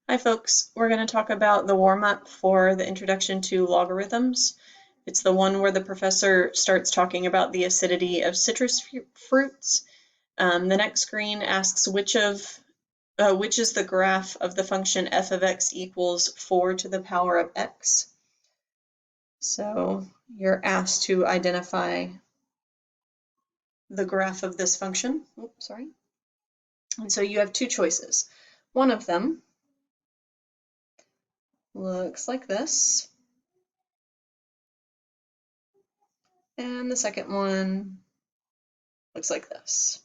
Hi folks, we're going to talk about the warm-up for the introduction to logarithms. It's the one where the professor starts talking about the acidity of citrus fruits. The next screen asks which is the graph of the function f of x equals 4 to the power of x. So you're asked to identify the graph of this function. Oops, sorry. And so you have two choices. One of them looks like this. And the second one looks like this.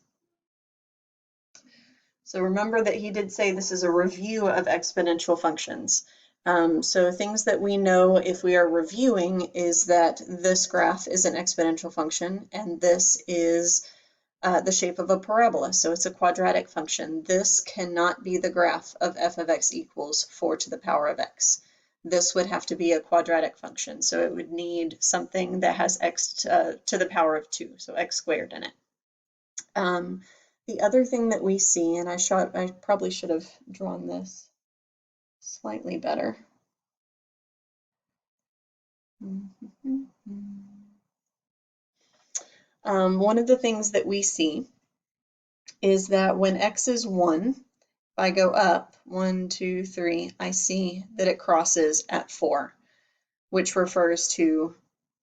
So remember that he did say this is a review of exponential functions. So things that we know if we are reviewing is that this graph is an exponential function and this is the shape of a parabola. So it's a quadratic function. This cannot be the graph of f of x equals 4 to the power of x. This would have to be a quadratic function. So it would need something that has x to the power of 2, so x squared in it. The other thing that we see, and I probably should have drawn this slightly better. One of the things that we see is that when x is 1, if I go up 1, 2, 3, I see that it crosses at 4, which refers to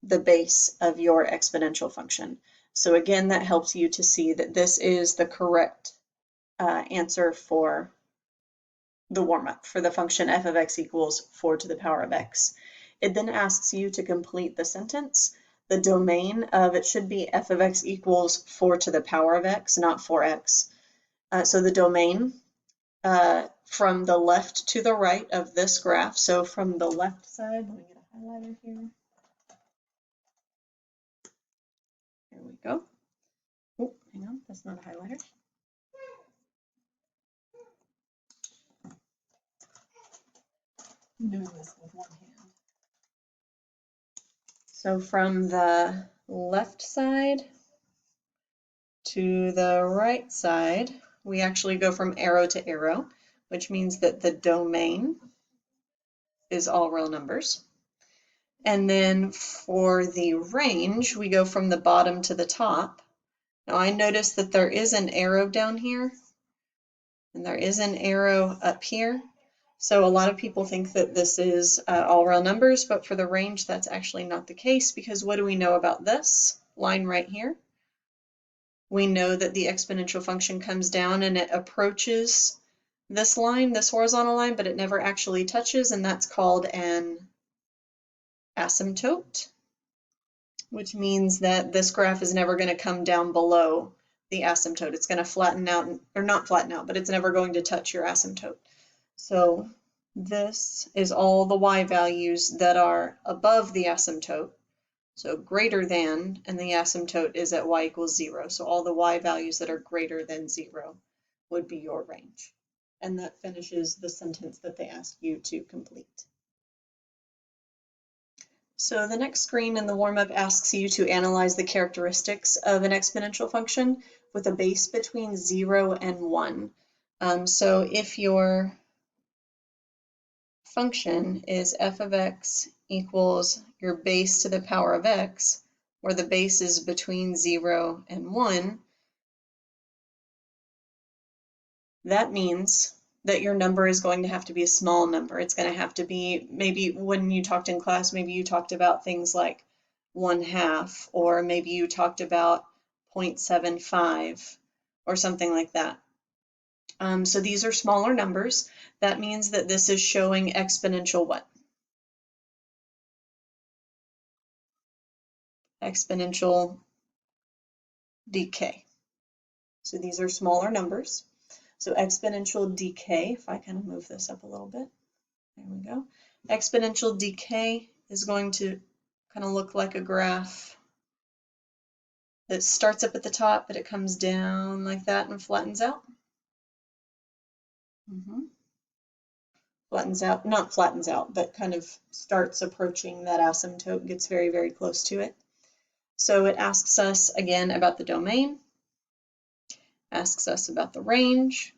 the base of your exponential function. So again, that helps you to see that this is the correct answer for the warm-up for the function f of x equals 4 to the power of x. It then asks you to complete the sentence. The domain of it should be f of x equals 4 to the power of x, not 4x. So the domain from the left to the right of this graph, so from the left side, let me get a highlighter here. Here we go. Oh, hang on, that's not a highlighter. I'm doing this with one hand. So from the left side to the right side, we actually go from arrow to arrow, which means that the domain is all real numbers. And then for the range, we go from the bottom to the top. Now I notice that there is an arrow down here, and there is an arrow up here. So a lot of people think that this is all real numbers, but for the range, that's actually not the case, because what do we know about this line right here? We know that the exponential function comes down and it approaches this line, this horizontal line, but it never actually touches, and that's called an asymptote, which means that this graph is never going to come down below the asymptote. It's going to flatten out, or not flatten out, but it's never going to touch your asymptote. So this is all the y values that are above the asymptote, so greater than, and the asymptote is at y equals 0. So all the y values that are greater than 0 would be your range. And that finishes the sentence that they ask you to complete. So the next screen in the warm-up asks you to analyze the characteristics of an exponential function with a base between 0 and 1. So if your function is f of x equals your base to the power of x, where the base is between 0 and 1, that means that your number is going to have to be a small number. It's going to have to be, maybe when you talked in class, maybe you talked about things like 1/2, or maybe you talked about 0.75 or something like that. So these are smaller numbers. That means that this is showing exponential what? Exponential decay. So these are smaller numbers. So exponential decay, if I kind of move this up a little bit, there we go. Exponential decay is going to kind of look like a graph that starts up at the top, but it comes down like that and flattens out. Flattens out, not flattens out, but kind of starts approaching that asymptote, gets very, very close to it. So it asks us again about the domain, asks us about the range,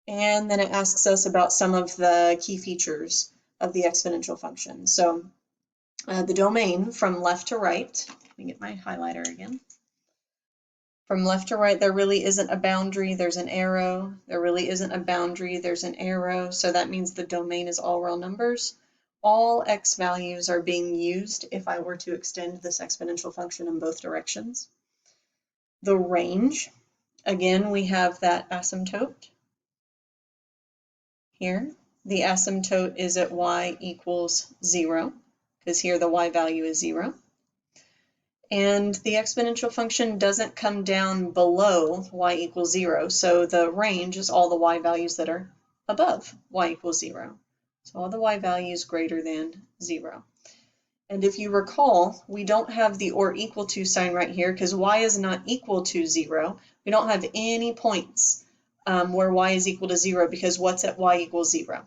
And then it asks us about some of the key features of the exponential function. So the domain from left to right, let me get my highlighter again. From left to right, there really isn't a boundary, there's an arrow. There really isn't a boundary, there's an arrow. So that means the domain is all real numbers. All x values are being used if I were to extend this exponential function in both directions. The range, again, we have that asymptote here. The asymptote is at y equals 0, because here the y value is 0. And the exponential function doesn't come down below y equals 0, so the range is all the y values that are above y equals 0. So all the y values greater than 0. And if you recall, we don't have the or equal to sign right here because y is not equal to 0. We don't have any points where y is equal to 0 because what's at y equals 0?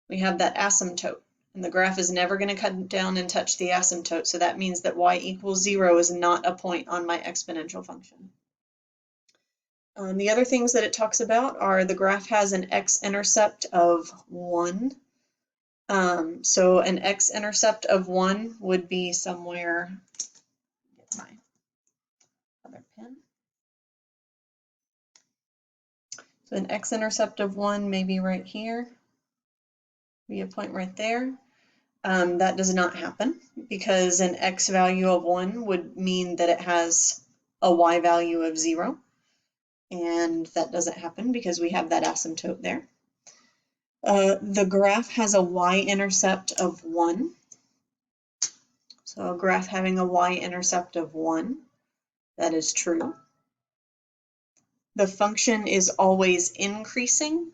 We have that asymptote. And the graph is never going to come down and touch the asymptote, so that means that y equals 0 is not a point on my exponential function. The other things that it talks about are the graph has an x-intercept of 1. So an x-intercept of 1 would be somewhere, get my other pen. So an x-intercept of 1 may be right here, be a point right there. That does not happen because an x value of 1 would mean that it has a y value of 0. And that doesn't happen because we have that asymptote there. The graph has a y-intercept of 1. So a graph having a y-intercept of 1, that is true. The function is always increasing.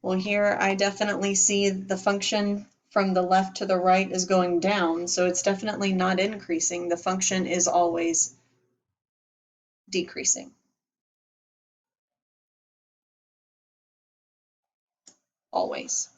Well, here I definitely see the function from the left to the right is going down, so it's definitely not increasing. The function is always decreasing. Always.